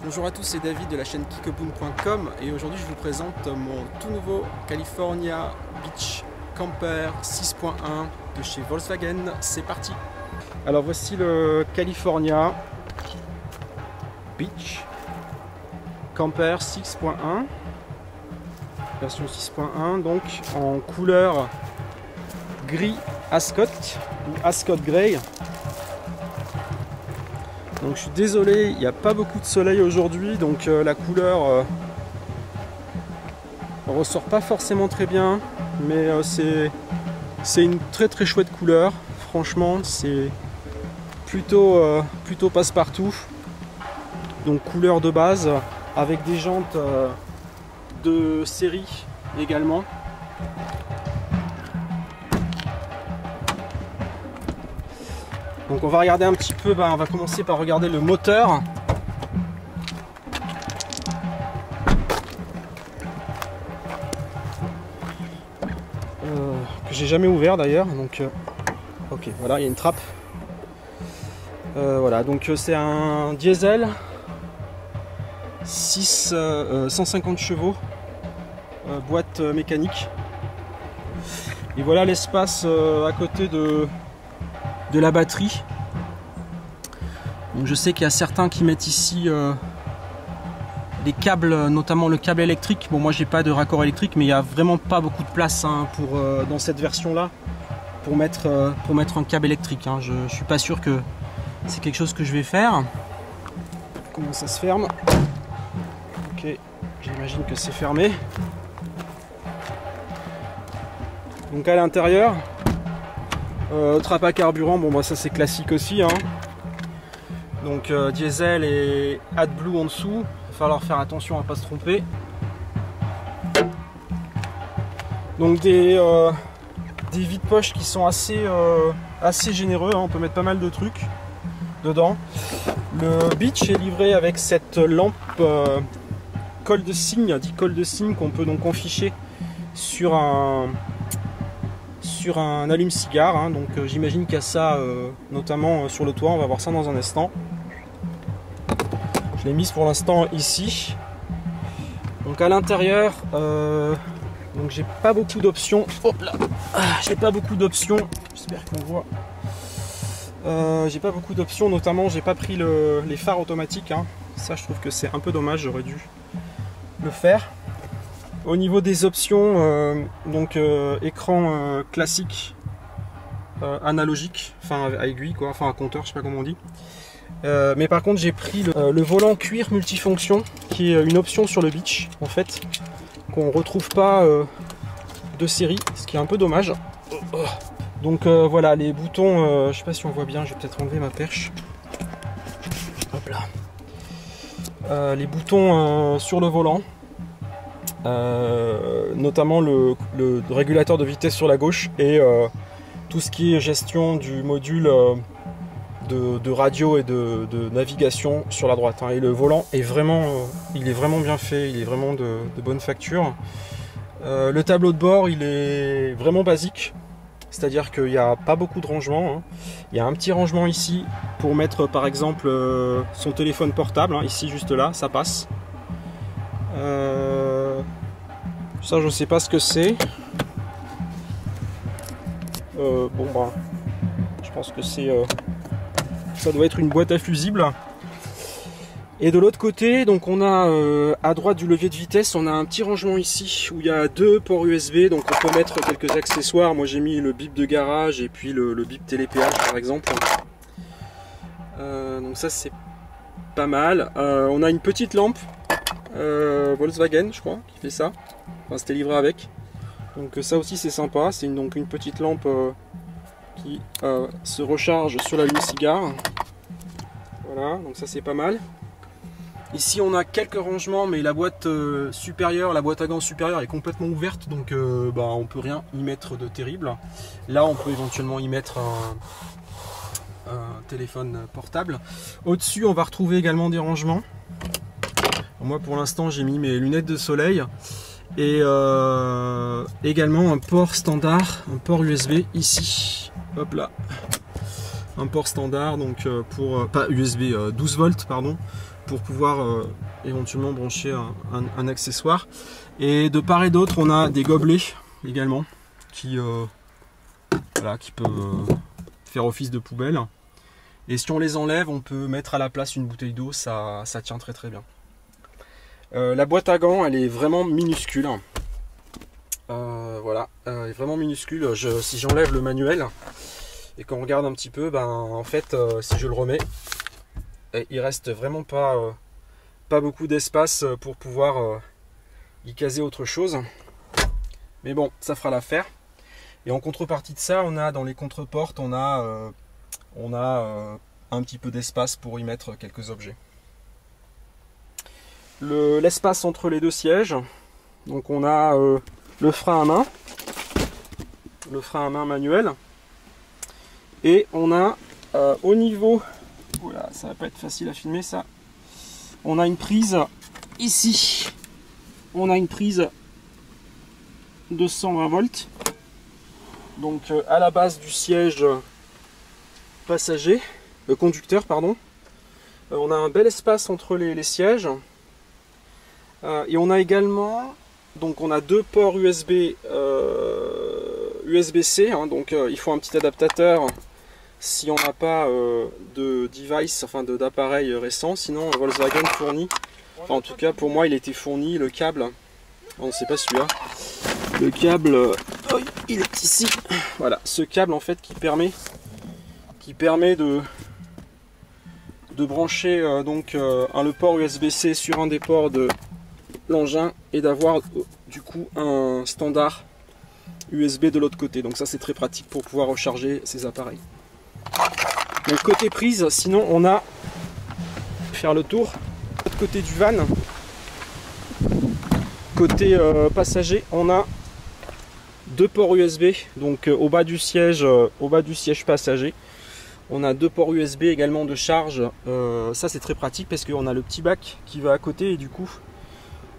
Bonjour à tous, c'est David de la chaîne kickeboom.com et aujourd'hui je vous présente mon tout nouveau California Beach Camper 6.1 de chez Volkswagen. C'est parti! Alors voici le California Beach Camper 6.1 version 6.1, donc en couleur gris Ascot ou Ascot Grey. Donc je suis désolé, il n'y a pas beaucoup de soleil aujourd'hui, donc la couleur ressort pas forcément très bien, mais c'est une très chouette couleur. Franchement, c'est plutôt passe-partout. Donc couleur de base avec des jantes de série également. Donc on va regarder un petit peu, on va commencer par regarder le moteur. Que j'ai jamais ouvert d'ailleurs, donc ok, voilà, il y a une trappe. Voilà, donc c'est un diesel 150 chevaux, boîte mécanique. Et voilà l'espace à côté de la batterie. Donc je sais qu'il y a certains qui mettent ici des câbles, notamment le câble électrique. Bon, moi j'ai pas de raccord électrique, mais il n'y a vraiment pas beaucoup de place dans cette version là pour mettre un câble électrique. Je suis pas sûr que c'est quelque chose que je vais faire. Comment ça se ferme? Ok, j'imagine que c'est fermé. Donc à l'intérieur, trappe à carburant, bon ça c'est classique aussi. Donc diesel et AdBlue en dessous. Il va falloir faire attention à ne pas se tromper. Donc des vides-poches qui sont assez généreux, on peut mettre pas mal de trucs dedans. Le Beach est livré avec cette lampe colle de cygne, dit colle de cygne, qu'on peut donc enficher sur un allume-cigare. Donc j'imagine qu'il y a ça notamment sur le toit, on va voir ça dans un instant. Je l'ai mise pour l'instant ici. Donc à l'intérieur, donc j'ai pas beaucoup d'options. Hop là, j'ai pas beaucoup d'options. J'espère qu'on voit. J'ai pas beaucoup d'options, notamment j'ai pas pris les phares automatiques. Ça je trouve que c'est un peu dommage, j'aurais dû le faire. Au niveau des options, donc écran classique, analogique, enfin à aiguille quoi, enfin à compteur, je sais pas comment on dit. Mais par contre j'ai pris le volant cuir multifonction, qui est une option sur le Beach en fait, qu'on retrouve pas de série, ce qui est un peu dommage. Donc voilà, les boutons, je sais pas si on voit bien, je vais peut-être enlever ma perche. Hop là. Les boutons sur le volant. Notamment le régulateur de vitesse sur la gauche et tout ce qui est gestion du module de radio et de navigation sur la droite. Et le volant est vraiment, il est vraiment bien fait, il est vraiment de bonne facture. Le tableau de bord, il est vraiment basique, c'est-à-dire qu'il n'y a pas beaucoup de rangement. Il y a un petit rangement ici pour mettre par exemple son téléphone portable, ici juste là, ça passe. Ça je sais pas ce que c'est. Je pense que c'est ça doit être une boîte à fusibles. Et de l'autre côté, donc on a à droite du levier de vitesse, on a un petit rangement ici où il y a deux ports USB, donc on peut mettre quelques accessoires. Moi j'ai mis le bip de garage et puis le bip télépéage par exemple. Donc ça c'est pas mal. On a une petite lampe Volkswagen, je crois, qui fait ça. Enfin, c'était livré avec. Donc ça aussi c'est sympa. C'est donc une petite lampe qui se recharge sur l'allume-cigare. Voilà, donc ça c'est pas mal. Ici on a quelques rangements, mais la boîte supérieure, la boîte à gants supérieure est complètement ouverte, donc on peut rien y mettre de terrible. Là on peut éventuellement y mettre un téléphone portable. Au-dessus on va retrouver également des rangements. Moi pour l'instant j'ai mis mes lunettes de soleil et également un port standard, un port USB ici, hop là, un port standard donc pour pas USB 12 volts pardon, pour pouvoir éventuellement brancher un accessoire. Et de part et d'autre, on a des gobelets également qui peuvent faire office de poubelle. Et si on les enlève, on peut mettre à la place une bouteille d'eau, ça tient très très bien. La boîte à gants, elle est vraiment minuscule. Voilà, elle est vraiment minuscule. Si j'enlève le manuel et qu'on regarde un petit peu, ben en fait, si je le remets, il reste vraiment pas beaucoup d'espace pour pouvoir y caser autre chose. Mais bon, ça fera l'affaire. Et en contrepartie de ça, on a dans les contreportes, on a un petit peu d'espace pour y mettre quelques objets. L'espace entre les deux sièges, donc on a le frein à main manuel, et on a au niveau, voilà, ça va pas être facile à filmer ça, on a une prise ici, on a une prise de 120 volts, donc à la base du siège passager, conducteur pardon. On a un bel espace entre les sièges, et on a également, donc on a deux ports USB USB-C, hein, donc il faut un petit adaptateur si on n'a pas de device, enfin d'appareil récent. Sinon Volkswagen fournit, enfin en tout cas pour moi il était fourni le câble, on ne sait pas celui-là, le câble, il est ici, voilà, ce câble en fait qui permet de brancher le port USB-C sur un des ports de l'engin et d'avoir du coup un standard USB de l'autre côté. Donc ça c'est très pratique pour pouvoir recharger ces appareils. Donc côté prise, sinon on a, faire le tour, de l'autre côté du van, côté passager, on a deux ports USB, donc au bas du siège passager. On a deux ports USB également de charge. Ça c'est très pratique parce qu'on a le petit bac qui va à côté et du coup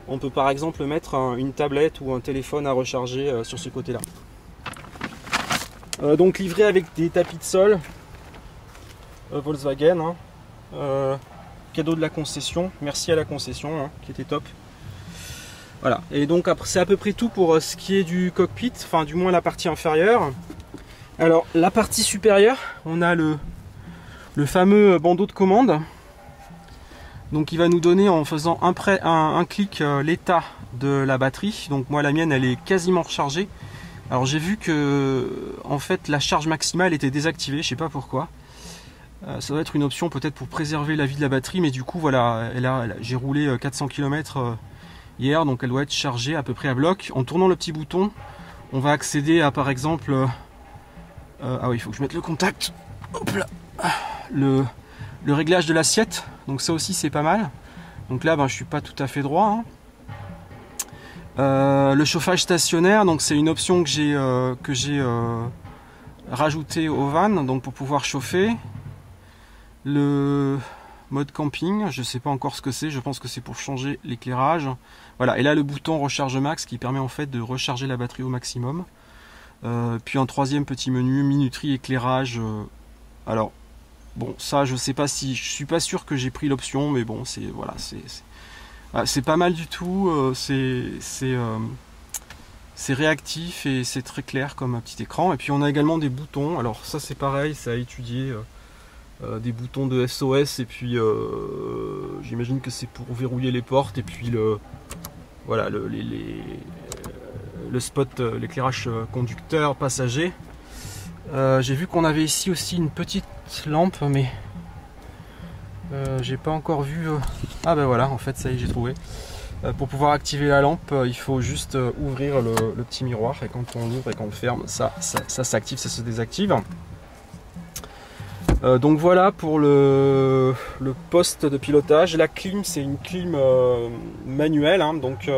on peut par exemple mettre une tablette ou un téléphone à recharger sur ce côté là. Donc livré avec des tapis de sol Volkswagen, hein. Cadeau de la concession, merci à la concession, hein, qui était top. Voilà, et donc c'est à peu près tout pour ce qui est du cockpit, enfin du moins la partie inférieure. Alors la partie supérieure, on a le fameux bandeau de commande, donc il va nous donner en faisant un clic l'état de la batterie. Donc moi la mienne elle est quasiment rechargée. Alors j'ai vu que en fait la charge maximale était désactivée, je sais pas pourquoi. Ça doit être une option peut-être pour préserver la vie de la batterie, mais du coup voilà, j'ai roulé 400 km hier, donc elle doit être chargée à peu près à bloc. En tournant le petit bouton, on va accéder à par exemple ah oui, il faut que je mette le contact. Hop là. Le réglage de l'assiette, donc ça aussi c'est pas mal. Donc là je suis pas tout à fait droit, hein. Le chauffage stationnaire, donc c'est une option que j'ai rajouté au van, donc pour pouvoir chauffer. Le mode camping, je sais pas encore ce que c'est, je pense que c'est pour changer l'éclairage. Voilà, et là le bouton recharge max qui permet en fait de recharger la batterie au maximum. Puis un troisième petit menu, minuterie, éclairage. Alors bon, ça je sais pas, si je suis pas sûr que j'ai pris l'option, mais bon c'est voilà, c'est pas mal du tout. C'est réactif et c'est très clair comme un petit écran. Et puis on a également des boutons. Alors ça c'est pareil, ça a étudié. Des boutons de SOS, et puis j'imagine que c'est pour verrouiller les portes, et puis le spot, l'éclairage conducteur passager. J'ai vu qu'on avait ici aussi une petite lampe, mais j'ai pas encore vu. Ah ben voilà, en fait ça y est, j'ai trouvé. Pour pouvoir activer la lampe, il faut juste ouvrir le petit miroir, et quand on ouvre et qu'on le ferme, ça s'active, ça se désactive. Donc voilà pour le poste de pilotage. La clim, c'est une clim manuelle, hein, donc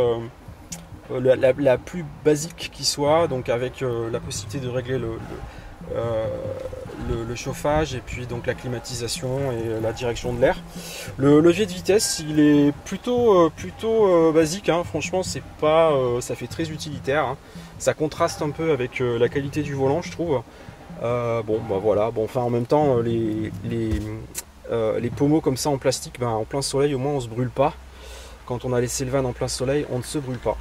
la plus basique qui soit, donc avec la possibilité de régler le chauffage, et puis donc la climatisation et la direction de l'air. Le levier de vitesse, il est plutôt basique, hein. Franchement c'est pas, ça fait très utilitaire, hein. Ça contraste un peu avec la qualité du volant, je trouve. Bon bah voilà, bon, enfin en même temps les pommeaux comme ça en plastique, ben, en plein soleil, au moins on se brûle pas. Quand on a laissé le van en plein soleil, on ne se brûle pas.